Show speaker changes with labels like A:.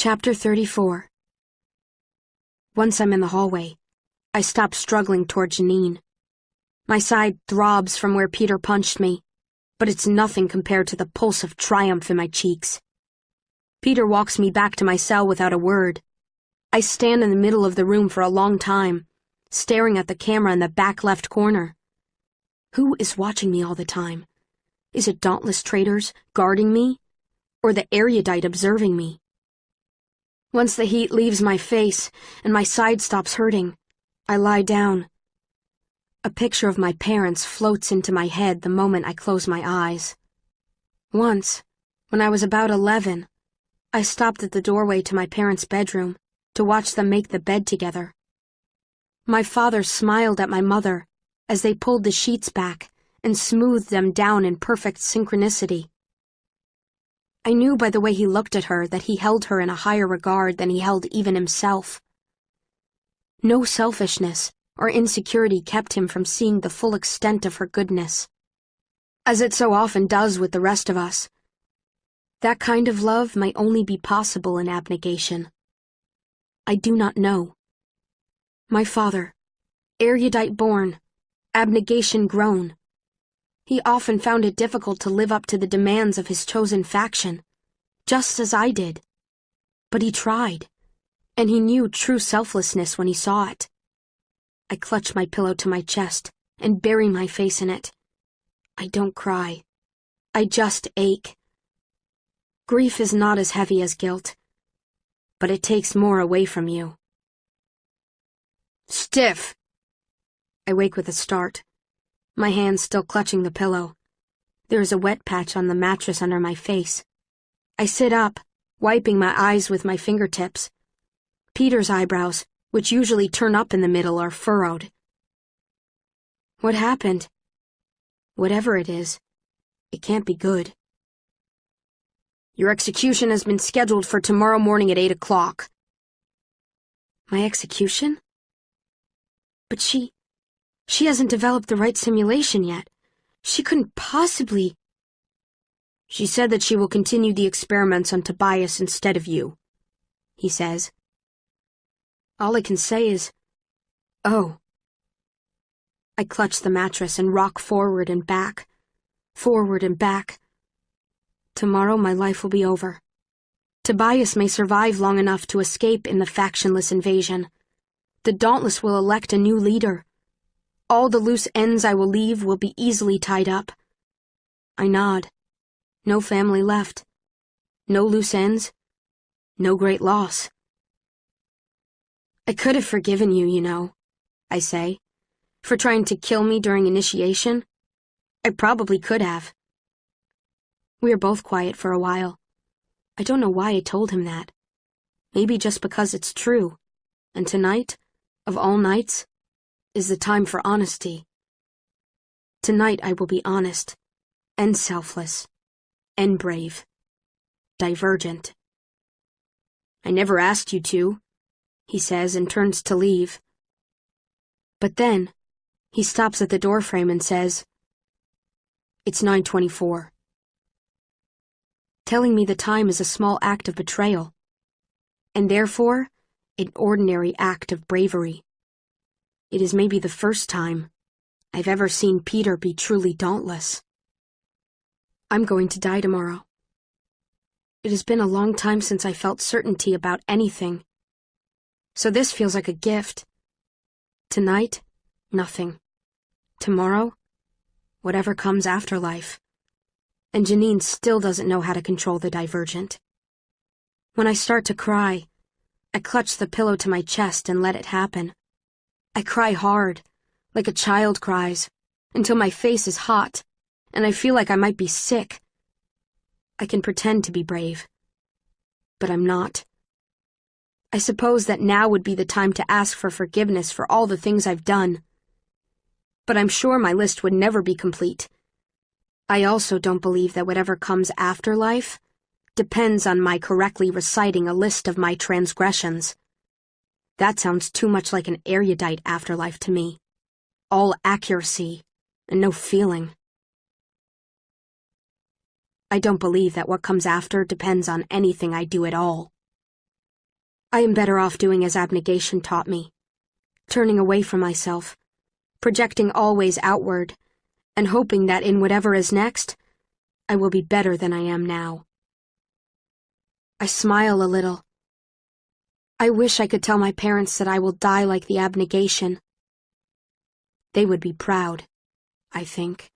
A: Chapter 34. Once I'm in the hallway, I stop struggling toward Janine. My side throbs from where Peter punched me, but it's nothing compared to the pulse of triumph in my cheeks. Peter walks me back to my cell without a word. I stand in the middle of the room for a long time, staring at the camera in the back left corner. Who is watching me all the time? Is it dauntless traitors guarding me, or the erudite observing me? Once the heat leaves my face and my side stops hurting, I lie down. A picture of my parents floats into my head the moment I close my eyes. Once, when I was about 11, I stopped at the doorway to my parents' bedroom to watch them make the bed together. My father smiled at my mother as they pulled the sheets back and smoothed them down in perfect synchronicity. I knew by the way he looked at her that he held her in a higher regard than he held even himself. No selfishness or insecurity kept him from seeing the full extent of her goodness, as it so often does with the rest of us. That kind of love might only be possible in abnegation. I do not know. My father, erudite born, abnegation grown. He often found it difficult to live up to the demands of his chosen faction, just as I did. But he tried, and he knew true selflessness when he saw it. I clutch my pillow to my chest and bury my face in it. I don't cry. I just ache. Grief is not as heavy as guilt, but it takes more away from you. Stiff! I wake with a start, my hands still clutching the pillow. There is a wet patch on the mattress under my face. I sit up, wiping my eyes with my fingertips. Peter's eyebrows, which usually turn up in the middle, are furrowed. What happened? Whatever it is, it can't be good. Your execution has been scheduled for tomorrow morning at 8 o'clock. My execution? But she hasn't developed the right simulation yet. She couldn't possibly... She said that she will continue the experiments on Tobias instead of you, he says. All I can say is, oh. I clutch the mattress and rock forward and back. Forward and back. Tomorrow my life will be over. Tobias may survive long enough to escape in the factionless invasion. The Dauntless will elect a new leader. All the loose ends I will leave will be easily tied up. I nod. No family left. No loose ends. No great loss. I could have forgiven you, you know, I say, for trying to kill me during initiation. I probably could have. We are both quiet for a while. I don't know why I told him that. Maybe just because it's true. And tonight, of all nights, is the time for honesty. Tonight I will be honest, and selfless, and brave, divergent. I never asked you to, he says and turns to leave. But then, he stops at the doorframe and says, It's 9:24. Telling me the time is a small act of betrayal, and therefore, an ordinary act of bravery. It is maybe the first time I've ever seen Peter be truly dauntless. I'm going to die tomorrow. It has been a long time since I felt certainty about anything, so this feels like a gift. Tonight, nothing. Tomorrow, whatever comes after life. And Janine still doesn't know how to control the divergent. When I start to cry, I clutch the pillow to my chest and let it happen. I cry hard, like a child cries, until my face is hot, and I feel like I might be sick. I can pretend to be brave, but I'm not. I suppose that now would be the time to ask for forgiveness for all the things I've done. But I'm sure my list would never be complete. I also don't believe that whatever comes after life depends on my correctly reciting a list of my transgressions. That sounds too much like an erudite afterlife to me. All accuracy and no feeling. I don't believe that what comes after depends on anything I do at all. I am better off doing as abnegation taught me, turning away from myself, projecting always outward, and hoping that in whatever is next, I will be better than I am now. I smile a little. I wish I could tell my parents that I will die like the abnegation. They would be proud, I think.